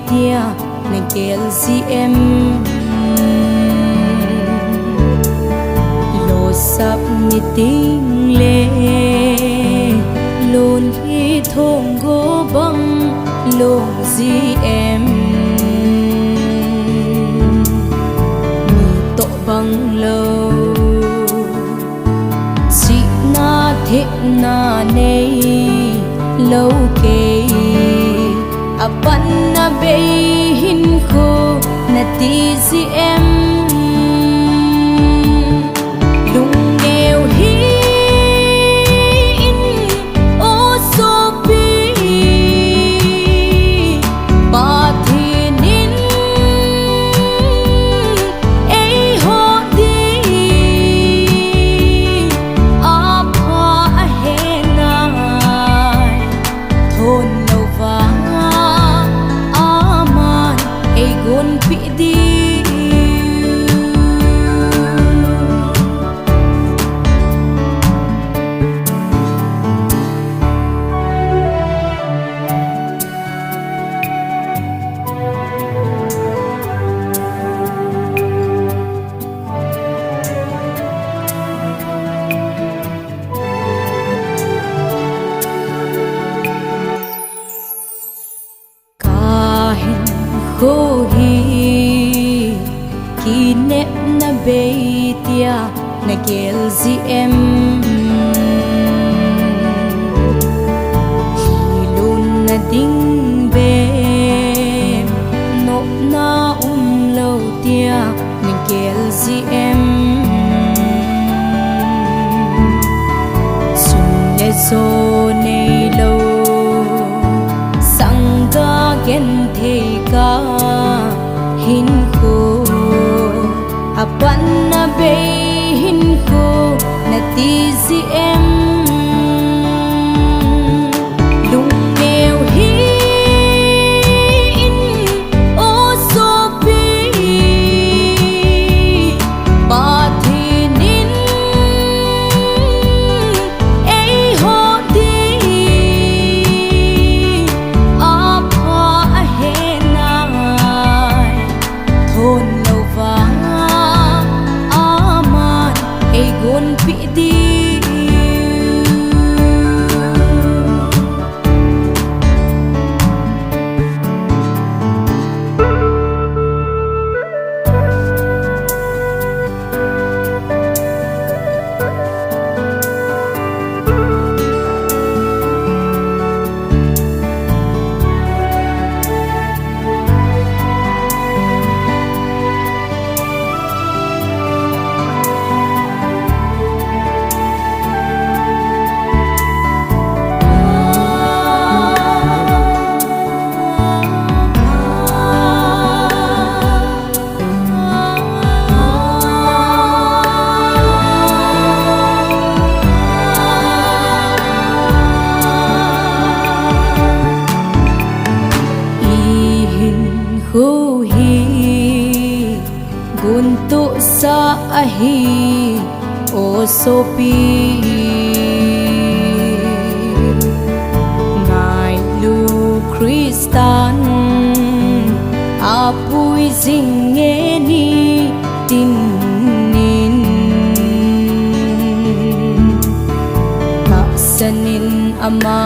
tia na kel si em lo sap ni ting le lon hi thong go bang lo si em mi to bang lo si na the na nei lâu kê apan na be hin ko na ti si em lung neo hin o so pi ba thi nin ei ho di a pa he na thôn lâu vàng aman ei gon pi di ko hi ki nep na be tia na kel si em hilun na ding be no na lo tia na kel si em sun le so nei lo sang ga gen the ka hin ko apan na be hin ko na ti si em lung neo hin o so pi ba thi nin ei ho di a pa he na thôn lâu vàng aman ei gon pi di ko hi gunto sa ahi o so pi ngai lu kristan apui zinge ni tin nin ta sanin ama